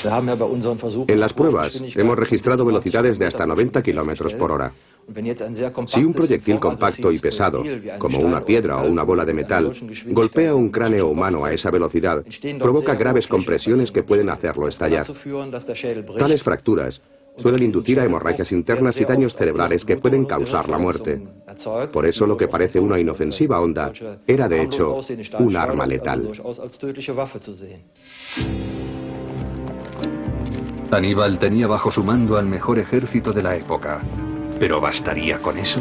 En las pruebas hemos registrado velocidades de hasta 90 kilómetros por hora. Si un proyectil compacto y pesado, como una piedra o una bola de metal, golpea un cráneo humano a esa velocidad, provoca graves compresiones que pueden hacerlo estallar. Tales fracturas suelen inducir a hemorragias internas y daños cerebrales que pueden causar la muerte. Por eso lo que parece una inofensiva onda era de hecho un arma letal. Aníbal tenía bajo su mando al mejor ejército de la época. ¿Pero bastaría con eso?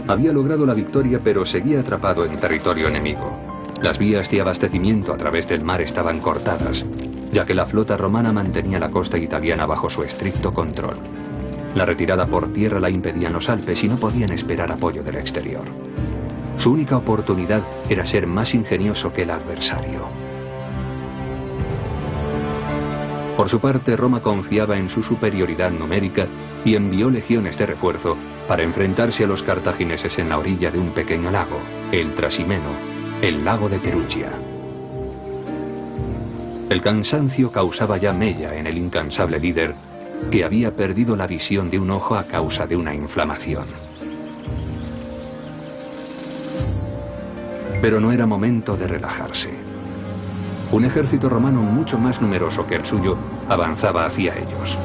Había logrado la victoria, pero seguía atrapado en territorio enemigo. Las vías de abastecimiento a través del mar estaban cortadas, ya que la flota romana mantenía la costa italiana bajo su estricto control. La retirada por tierra la impedían los Alpes y no podían esperar apoyo del exterior. Su única oportunidad era ser más ingenioso que el adversario. Por su parte, Roma confiaba en su superioridad numérica y envió legiones de refuerzo para enfrentarse a los cartagineses en la orilla de un pequeño lago, el Trasimeno, el lago de Perugia. El cansancio causaba ya mella en el incansable líder, que había perdido la visión de un ojo a causa de una inflamación. Pero no era momento de relajarse. Un ejército romano mucho más numeroso que el suyo avanzaba hacia ellos.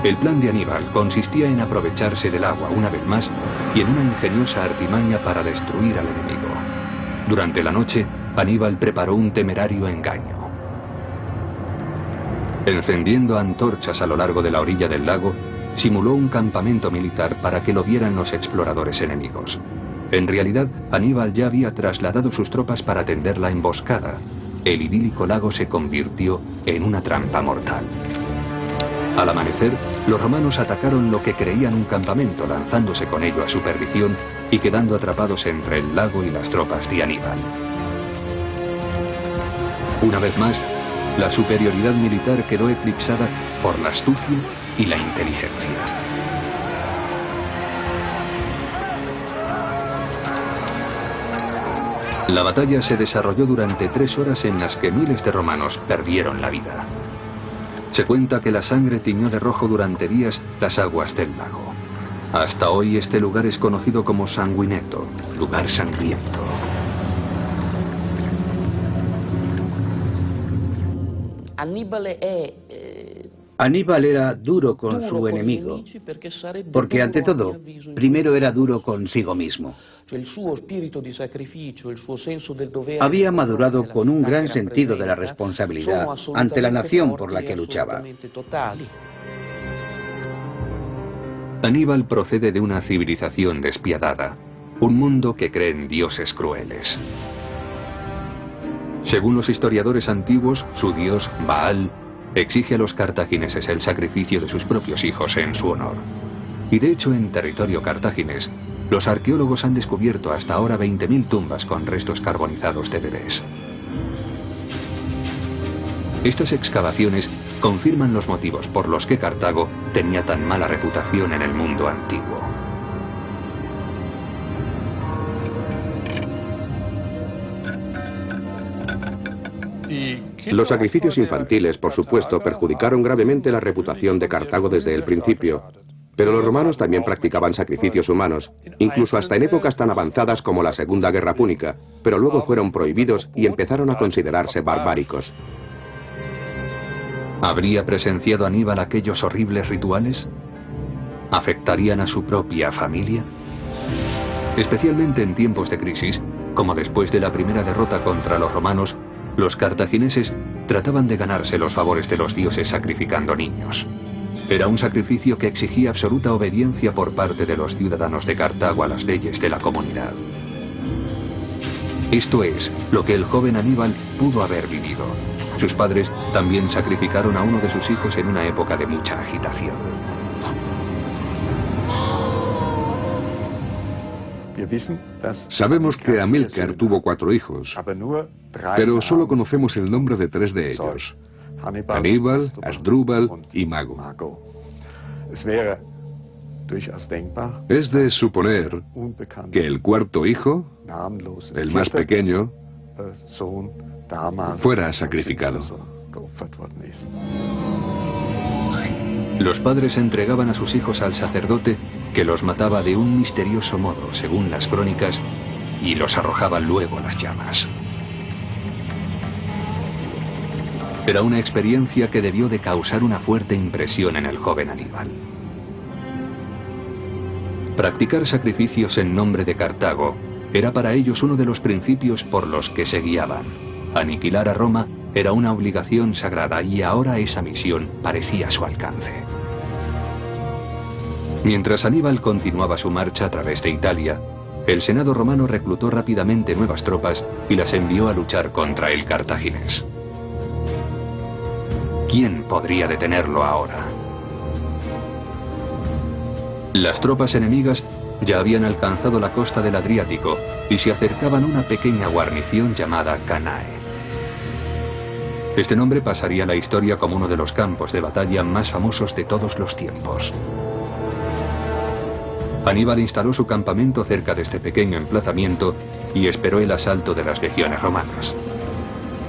El plan de Aníbal consistía en aprovecharse del agua una vez más y en una ingeniosa artimaña para destruir al enemigo. Durante la noche, Aníbal preparó un temerario engaño. Encendiendo antorchas a lo largo de la orilla del lago, simuló un campamento militar para que lo vieran los exploradores enemigos. En realidad, Aníbal ya había trasladado sus tropas para tender la emboscada. El idílico lago se convirtió en una trampa mortal. Al amanecer, los romanos atacaron lo que creían un campamento, lanzándose con ello a su perdición y quedando atrapados entre el lago y las tropas de Aníbal. Una vez más, la superioridad militar quedó eclipsada por la astucia y la inteligencia. La batalla se desarrolló durante 3 horas en las que miles de romanos perdieron la vida. Se cuenta que la sangre tiñó de rojo durante días las aguas del lago. Hasta hoy este lugar es conocido como Sanguineto, lugar sangriento. Aníbal era duro con su enemigo, porque ante todo, primero era duro consigo mismo. Había madurado con un gran sentido de la responsabilidad ante la nación por la que luchaba. Aníbal procede de una civilización despiadada, un mundo que cree en dioses crueles. Según los historiadores antiguos, su dios, Baal, exige a los cartagineses el sacrificio de sus propios hijos en su honor. Y de hecho, en territorio cartaginés, los arqueólogos han descubierto hasta ahora 20.000 tumbas con restos carbonizados de bebés. Estas excavaciones confirman los motivos por los que Cartago tenía tan mala reputación en el mundo antiguo. Los sacrificios infantiles, por supuesto, perjudicaron gravemente la reputación de Cartago desde el principio. Pero los romanos también practicaban sacrificios humanos, incluso hasta en épocas tan avanzadas como la Segunda Guerra Púnica, pero luego fueron prohibidos y empezaron a considerarse barbáricos. ¿Habría presenciado Aníbal aquellos horribles rituales? ¿Afectarían a su propia familia? Especialmente en tiempos de crisis, como después de la primera derrota contra los romanos, los cartagineses trataban de ganarse los favores de los dioses sacrificando niños. Era un sacrificio que exigía absoluta obediencia por parte de los ciudadanos de Cartago a las leyes de la comunidad. Esto es lo que el joven Aníbal pudo haber vivido. Sus padres también sacrificaron a uno de sus hijos en una época de mucha agitación. Sabemos que Amílcar tuvo 4 hijos, pero solo conocemos el nombre de 3 de ellos: Aníbal, Asdrúbal y Mago. Es de suponer que el 4.º hijo, el más pequeño, fuera sacrificado. Los padres entregaban a sus hijos al sacerdote, que los mataba de un misterioso modo, según las crónicas, y los arrojaba luego a las llamas. Era una experiencia que debió de causar una fuerte impresión en el joven Aníbal. Practicar sacrificios en nombre de Cartago era para ellos uno de los principios por los que se guiaban. Aniquilar a Roma era una obligación sagrada y ahora esa misión parecía a su alcance. Mientras Aníbal continuaba su marcha a través de Italia, el Senado romano reclutó rápidamente nuevas tropas y las envió a luchar contra el cartaginés. ¿Quién podría detenerlo ahora? Las tropas enemigas ya habían alcanzado la costa del Adriático y se acercaban a una pequeña guarnición llamada Canae. Este nombre pasaría a la historia como uno de los campos de batalla más famosos de todos los tiempos. Aníbal instaló su campamento cerca de este pequeño emplazamiento y esperó el asalto de las legiones romanas.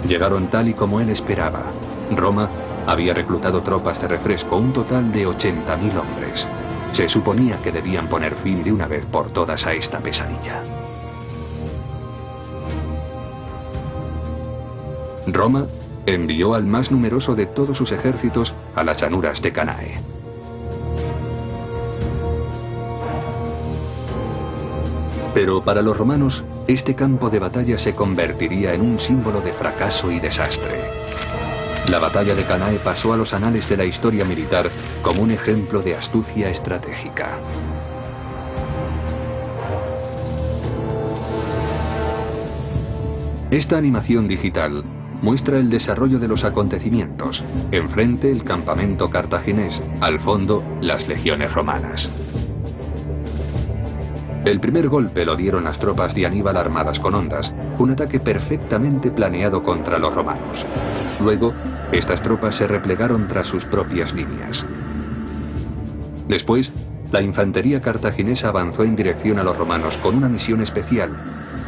Llegaron tal y como él esperaba. Roma había reclutado tropas de refresco, un total de 80.000 hombres. Se suponía que debían poner fin de una vez por todas a esta pesadilla. Roma envió al más numeroso de todos sus ejércitos a las llanuras de Canae. Pero para los romanos, este campo de batalla se convertiría en un símbolo de fracaso y desastre. La batalla de Canae pasó a los anales de la historia militar como un ejemplo de astucia estratégica. Esta animación digital muestra el desarrollo de los acontecimientos. Enfrente el campamento cartaginés, al fondo las legiones romanas. El primer golpe lo dieron las tropas de Aníbal armadas con hondas, un ataque perfectamente planeado contra los romanos. Luego, estas tropas se replegaron tras sus propias líneas. Después, la infantería cartaginesa avanzó en dirección a los romanos con una misión especial: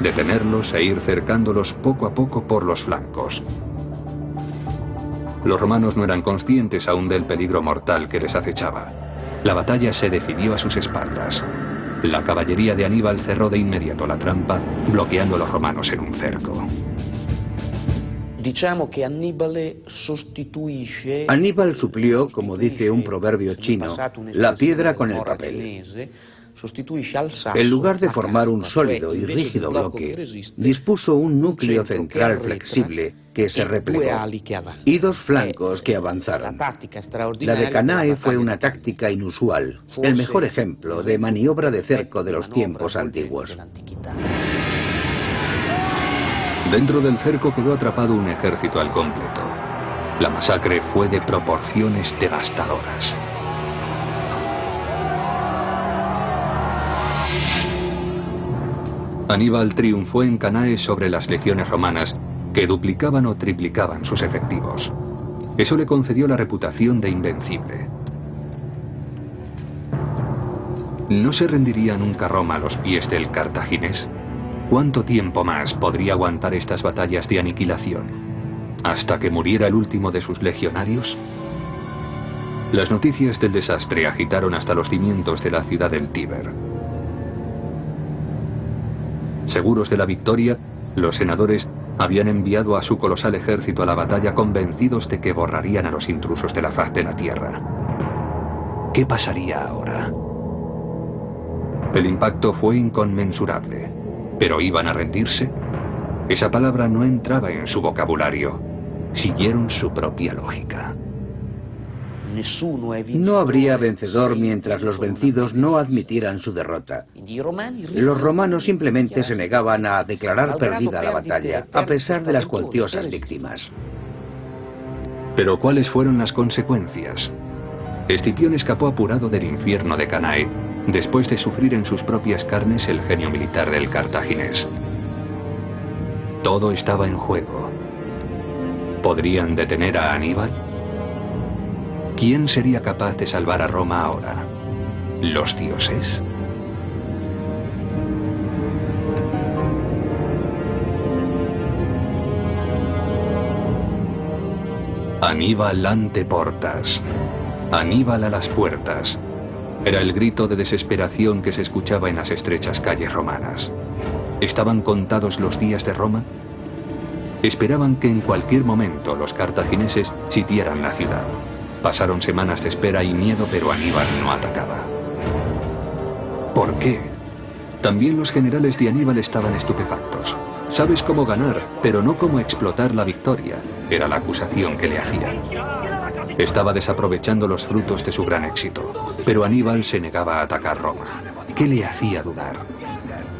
detenerlos e ir cercándolos poco a poco por los flancos. Los romanos no eran conscientes aún del peligro mortal que les acechaba. La batalla se decidió a sus espaldas. La caballería de Aníbal cerró de inmediato la trampa, bloqueando a los romanos en un cerco. Aníbal suplió, como dice un proverbio chino, la piedra con el papel. En lugar de formar un sólido y rígido bloque, dispuso un núcleo central flexible que se replegó y dos flancos que avanzaron. La de Canae fue una táctica inusual, el mejor ejemplo de maniobra de cerco de los tiempos antiguos. Dentro del cerco quedó atrapado un ejército al completo. La masacre fue de proporciones devastadoras. Aníbal triunfó en Canae sobre las legiones romanas, que duplicaban o triplicaban sus efectivos. Eso le concedió la reputación de invencible. ¿No se rendiría nunca Roma a los pies del cartaginés? ¿Cuánto tiempo más podría aguantar estas batallas de aniquilación? ¿Hasta que muriera el último de sus legionarios? Las noticias del desastre agitaron hasta los cimientos de la ciudad del Tíber. Seguros de la victoria, los senadores habían enviado a su colosal ejército a la batalla convencidos de que borrarían a los intrusos de la faz de la tierra. ¿Qué pasaría ahora? El impacto fue inconmensurable. ¿Pero iban a rendirse? Esa palabra no entraba en su vocabulario. Siguieron su propia lógica. No habría vencedor mientras los vencidos no admitieran su derrota. Los romanos simplemente se negaban a declarar perdida la batalla, a pesar de las cuantiosas víctimas. Pero ¿cuáles fueron las consecuencias? Escipión escapó apurado del infierno de Canae, después de sufrir en sus propias carnes el genio militar del cartaginés. Todo estaba en juego. ¿Podrían detener a Aníbal? ¿Quién sería capaz de salvar a Roma ahora? ¿Los dioses? Aníbal ante portas. Aníbal a las puertas. Era el grito de desesperación que se escuchaba en las estrechas calles romanas. ¿Estaban contados los días de Roma? Esperaban que en cualquier momento los cartagineses sitiaran la ciudad. Pasaron semanas de espera y miedo, pero Aníbal no atacaba. ¿Por qué? También los generales de Aníbal estaban estupefactos. Sabes cómo ganar, pero no cómo explotar la victoria, era la acusación que le hacían. Estaba desaprovechando los frutos de su gran éxito, pero Aníbal se negaba a atacar Roma. ¿Qué le hacía dudar?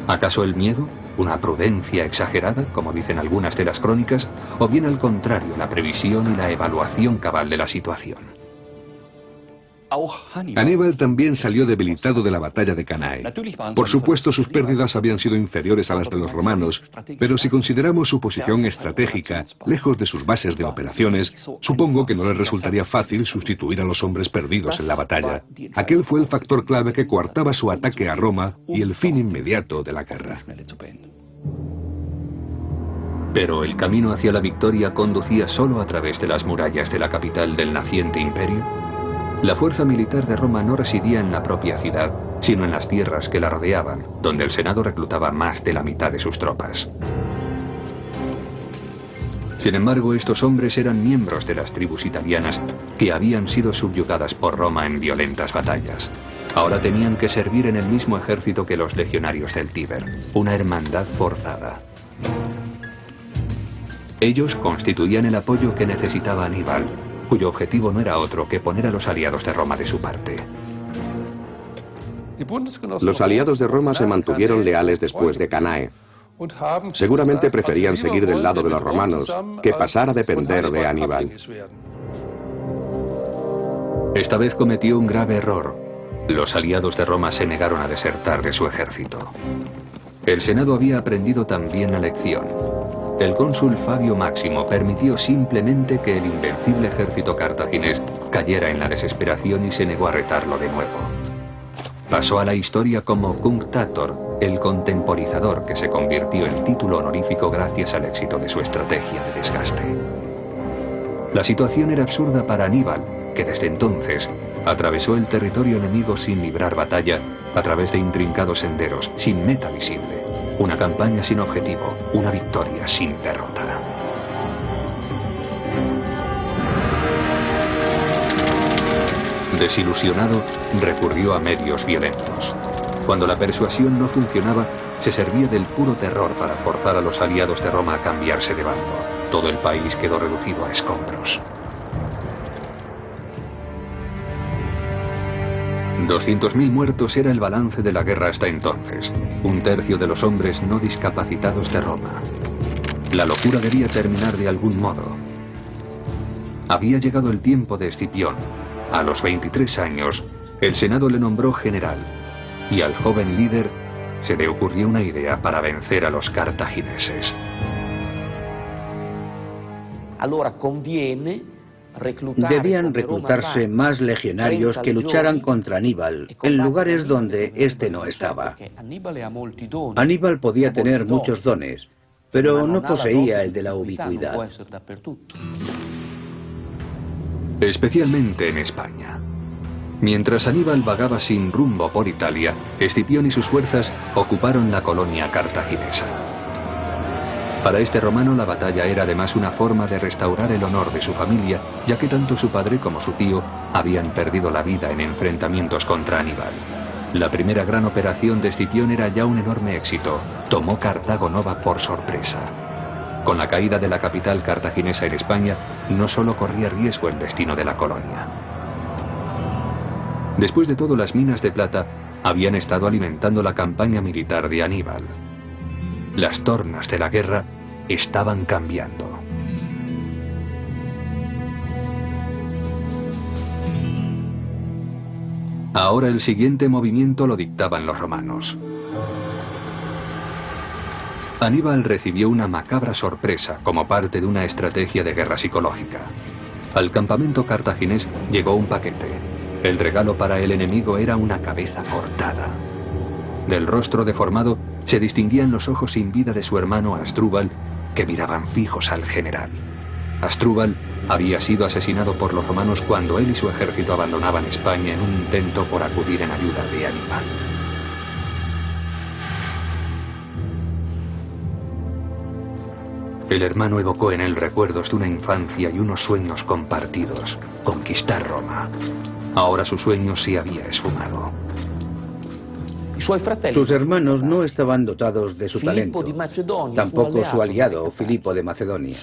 ¿Acaso el miedo? ¿Una prudencia exagerada, como dicen algunas de las crónicas? ¿O bien al contrario, la previsión y la evaluación cabal de la situación? Aníbal también salió debilitado de la batalla de Cannae. Por supuesto, sus pérdidas habían sido inferiores a las de los romanos, pero si consideramos su posición estratégica, lejos de sus bases de operaciones, supongo que no le resultaría fácil sustituir a los hombres perdidos en la batalla. Aquel fue el factor clave que coartaba su ataque a Roma y el fin inmediato de la guerra. Pero el camino hacia la victoria conducía solo a través de las murallas de la capital del naciente imperio. La fuerza militar de Roma no residía en la propia ciudad, sino en las tierras que la rodeaban, donde el Senado reclutaba más de la mitad de sus tropas. Sin embargo, estos hombres eran miembros de las tribus italianas que habían sido subyugadas por Roma en violentas batallas. Ahora tenían que servir en el mismo ejército que los legionarios del Tíber, una hermandad forzada. Ellos constituían el apoyo que necesitaba Aníbal, cuyo objetivo no era otro que poner a los aliados de Roma de su parte. Los aliados de Roma se mantuvieron leales después de Cannae. Seguramente preferían seguir del lado de los romanos que pasar a depender de Aníbal. Esta vez cometió un grave error. Los aliados de Roma se negaron a desertar de su ejército. El Senado había aprendido también la lección. El cónsul Fabio Máximo permitió simplemente que el invencible ejército cartaginés cayera en la desesperación y se negó a retarlo de nuevo. Pasó a la historia como Cunctator, el contemporizador que se convirtió en título honorífico gracias al éxito de su estrategia de desgaste. La situación era absurda para Aníbal, que desde entonces atravesó el territorio enemigo sin librar batalla, a través de intrincados senderos, sin meta visible. Una campaña sin objetivo, una victoria sin derrota. Desilusionado, recurrió a medios violentos. Cuando la persuasión no funcionaba, se servía del puro terror para forzar a los aliados de Roma a cambiarse de bando. Todo el país quedó reducido a escombros. 200.000 muertos era el balance de la guerra hasta entonces, un tercio de los hombres no discapacitados de Roma. La locura debía terminar de algún modo. Había llegado el tiempo de Escipión. A los 23 años, el Senado le nombró general, y al joven líder se le ocurrió una idea para vencer a los cartagineses. Debían reclutarse más legionarios que lucharan contra Aníbal en lugares donde éste no estaba. Aníbal podía tener muchos dones, pero no poseía el de la ubicuidad. Especialmente en España. Mientras Aníbal vagaba sin rumbo por Italia, Escipión y sus fuerzas ocuparon la colonia cartaginesa. Para este romano la batalla era además una forma de restaurar el honor de su familia, ya que tanto su padre como su tío habían perdido la vida en enfrentamientos contra Aníbal. La primera gran operación de Escipión era ya un enorme éxito. Tomó Cartago Nova por sorpresa. Con la caída de la capital cartaginesa en España, no solo corría riesgo el destino de la colonia. Después de todo, las minas de plata habían estado alimentando la campaña militar de Aníbal. Las tornas de la guerra estaban cambiando. Ahora el siguiente movimiento lo dictaban los romanos. Aníbal recibió una macabra sorpresa como parte de una estrategia de guerra psicológica. Al campamento cartaginés llegó un paquete. El regalo para el enemigo era una cabeza cortada. Del rostro deformado se distinguían los ojos sin vida de su hermano Asdrúbal, que miraban fijos al general. Asdrúbal había sido asesinado por los romanos cuando él y su ejército abandonaban España en un intento por acudir en ayuda de Aníbal. El hermano evocó en él recuerdos de una infancia y unos sueños compartidos: conquistar Roma. Ahora su sueño se había esfumado. Sus hermanos no estaban dotados de su talento, tampoco su aliado Filipo de Macedonia.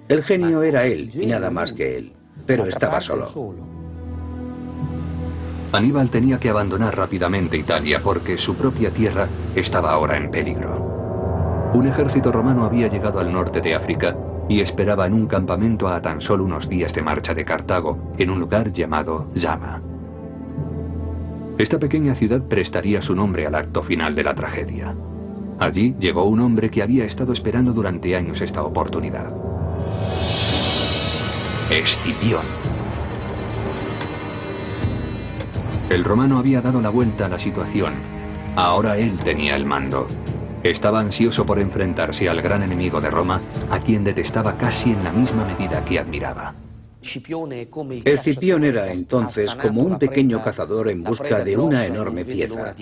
El genio era él y nada más que él, pero estaba solo. Aníbal tenía que abandonar rápidamente Italia porque su propia tierra estaba ahora en peligro. Un ejército romano había llegado al norte de África y esperaba en un campamento a tan solo unos días de marcha de Cartago, en un lugar llamado Zama. Esta pequeña ciudad prestaría su nombre al acto final de la tragedia. Allí llegó un hombre que había estado esperando durante años esta oportunidad: Escipión. El romano había dado la vuelta a la situación. Ahora él tenía el mando. Estaba ansioso por enfrentarse al gran enemigo de Roma, a quien detestaba casi en la misma medida que admiraba. Escipión era entonces como un pequeño cazador en busca de una enorme pieza.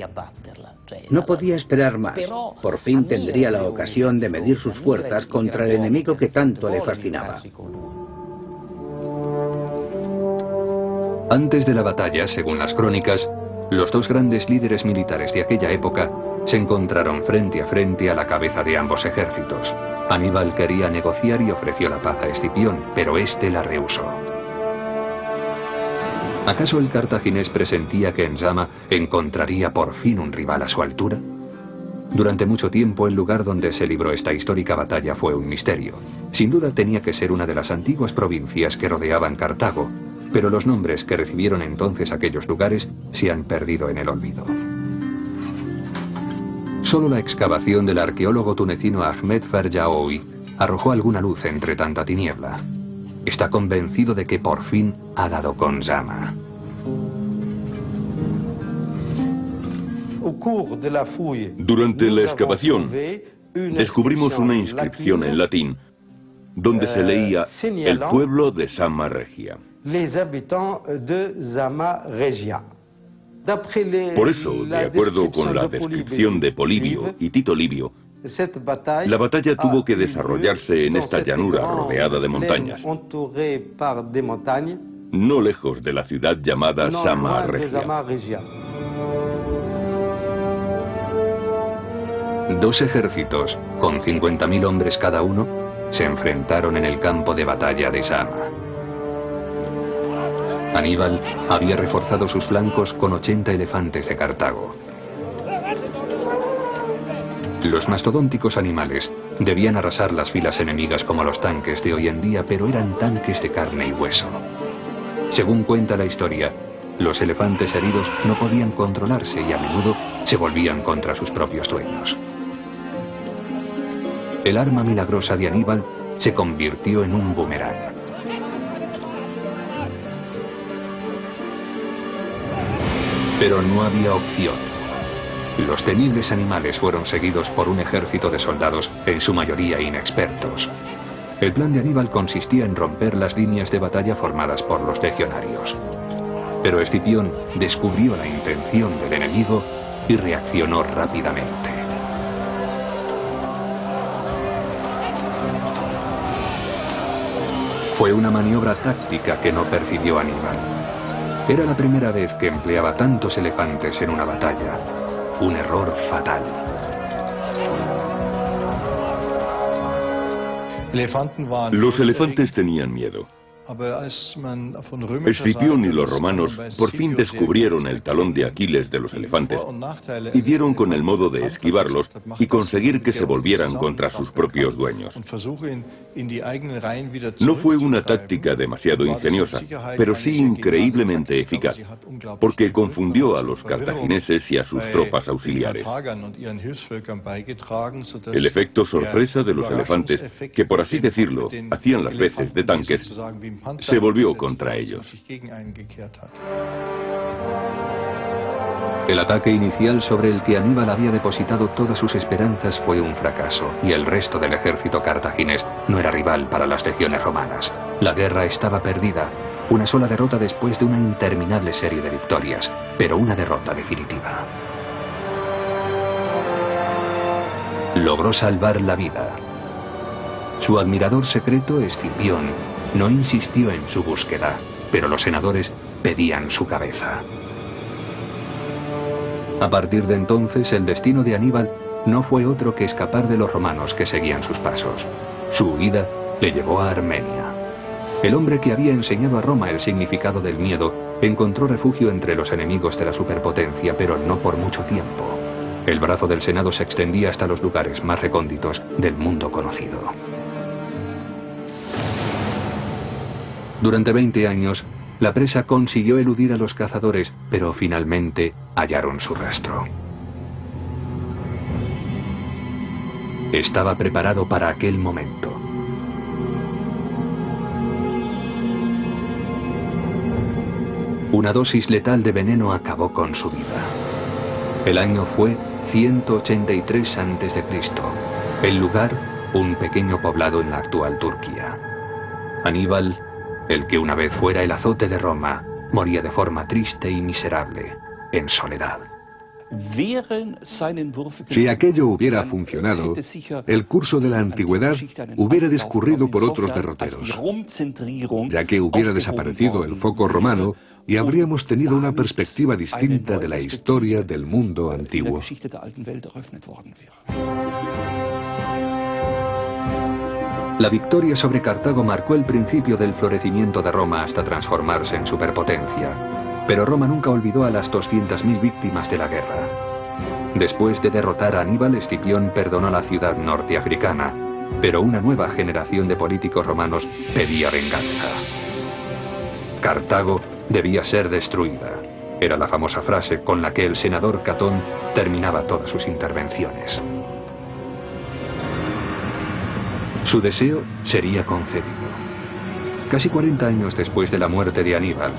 No podía esperar más. Por fin tendría la ocasión de medir sus fuerzas contra el enemigo que tanto le fascinaba. Antes de la batalla, según las crónicas, los dos grandes líderes militares de aquella época se encontraron frente a frente a la cabeza de ambos ejércitos. Aníbal quería negociar y ofreció la paz a Escipión, pero este la rehusó. ¿Acaso el cartaginés presentía que en Zama encontraría por fin un rival a su altura? Durante mucho tiempo el lugar donde se libró esta histórica batalla fue un misterio. Sin duda tenía que ser una de las antiguas provincias que rodeaban Cartago, pero los nombres que recibieron entonces aquellos lugares se han perdido en el olvido. Solo la excavación del arqueólogo tunecino Ahmed Ferjaoui arrojó alguna luz entre tanta tiniebla. Está convencido de que por fin ha dado con Zama. Durante la excavación descubrimos una inscripción en latín donde se leía "El pueblo de Zama Regia". Por eso, de acuerdo con la descripción de Polibio y Tito Livio, la batalla tuvo que desarrollarse en esta llanura rodeada de montañas, no lejos de la ciudad llamada Zama Regia. Dos ejércitos, con 50.000 hombres cada uno, se enfrentaron en el campo de batalla de Zama. Aníbal había reforzado sus flancos con 80 elefantes de Cartago. Los mastodónticos animales debían arrasar las filas enemigas como los tanques de hoy en día, pero eran tanques de carne y hueso. Según cuenta la historia, los elefantes heridos no podían controlarse y a menudo se volvían contra sus propios dueños. El arma milagrosa de Aníbal se convirtió en un boomerang. Pero no había opción. Los temibles animales fueron seguidos por un ejército de soldados, en su mayoría inexpertos. El plan de Aníbal consistía en romper las líneas de batalla formadas por los legionarios. Pero Escipión descubrió la intención del enemigo y reaccionó rápidamente. Fue una maniobra táctica que no percibió Aníbal. Era la primera vez que empleaba tantos elefantes en una batalla. Un error fatal. Los elefantes tenían miedo. Escipión y los romanos por fin descubrieron el talón de Aquiles de los elefantes y dieron con el modo de esquivarlos y conseguir que se volvieran contra sus propios dueños. No fue una táctica demasiado ingeniosa, pero sí increíblemente eficaz, porque confundió a los cartagineses y a sus tropas auxiliares. El efecto sorpresa de los elefantes, que por así decirlo, hacían las veces de tanques, se volvió contra ellos. El ataque inicial sobre el que Aníbal había depositado todas sus esperanzas fue un fracaso, y el resto del ejército cartaginés no era rival para las legiones romanas. La guerra estaba perdida, una sola derrota después de una interminable serie de victorias, pero una derrota definitiva. Logró salvar la vida. Su admirador secreto, Escipión, no insistió en su búsqueda, pero los senadores pedían su cabeza. A partir de entonces, el destino de Aníbal no fue otro que escapar de los romanos que seguían sus pasos. Su huida le llevó a Armenia. El hombre que había enseñado a Roma el significado del miedo encontró refugio entre los enemigos de la superpotencia, pero no por mucho tiempo. El brazo del Senado se extendía hasta los lugares más recónditos del mundo conocido. Durante 20 años, la presa consiguió eludir a los cazadores, pero finalmente hallaron su rastro. Estaba preparado para aquel momento. Una dosis letal de veneno acabó con su vida. El año fue 183 a.C. El lugar, un pequeño poblado en la actual Turquía. Aníbal, el que una vez fuera el azote de Roma, moría de forma triste y miserable, en soledad. Si aquello hubiera funcionado, el curso de la antigüedad hubiera discurrido por otros derroteros, ya que hubiera desaparecido el foco romano y habríamos tenido una perspectiva distinta de la historia del mundo antiguo. La victoria sobre Cartago marcó el principio del florecimiento de Roma hasta transformarse en superpotencia. Pero Roma nunca olvidó a las 200.000 víctimas de la guerra. Después de derrotar a Aníbal, Escipión perdonó la ciudad norteafricana, pero una nueva generación de políticos romanos pedía venganza. Cartago debía ser destruida. Era la famosa frase con la que el senador Catón terminaba todas sus intervenciones. Su deseo sería concedido. Casi 40 años después de la muerte de Aníbal,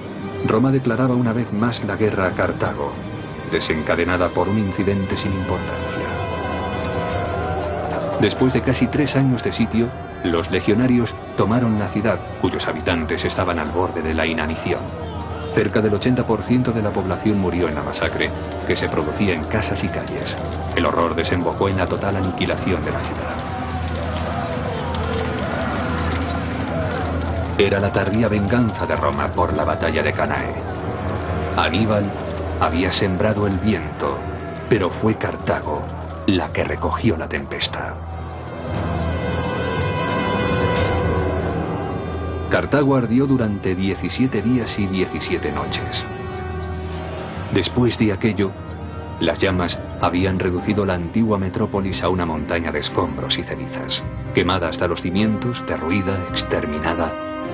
Roma declaraba una vez más la guerra a Cartago, desencadenada por un incidente sin importancia. Después de casi 3 años de sitio, los legionarios tomaron la ciudad, cuyos habitantes estaban al borde de la inanición. Cerca del 80% de la población murió en la masacre, que se producía en casas y calles. El horror desembocó en la total aniquilación de la ciudad. Era la tardía venganza de Roma por la batalla de Cannae. Aníbal había sembrado el viento, pero fue Cartago la que recogió la tempestad. Cartago ardió durante 17 días y 17 noches. Después de aquello, las llamas habían reducido la antigua metrópolis a una montaña de escombros y cenizas, quemada hasta los cimientos, derruida, exterminada,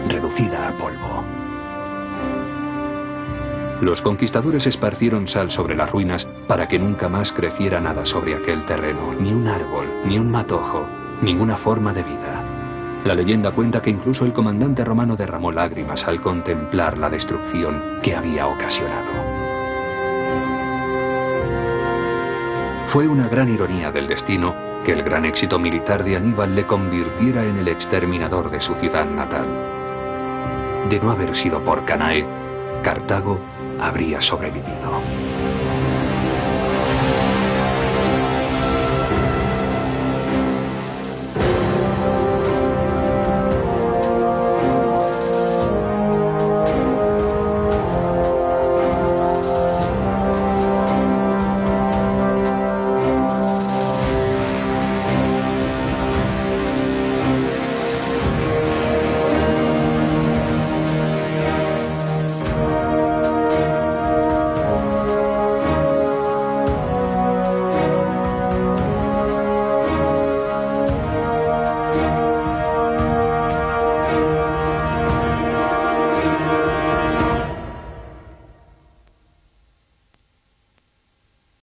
reducida a polvo. Los conquistadores esparcieron sal sobre las ruinas para que nunca más creciera nada sobre aquel terreno, ni un árbol, ni un matojo, ninguna forma de vida. La leyenda cuenta que incluso el comandante romano derramó lágrimas al contemplar la destrucción que había ocasionado. Fue una gran ironía del destino que el gran éxito militar de Aníbal le convirtiera en el exterminador de su ciudad natal. De no haber sido por Cannae, Cartago habría sobrevivido.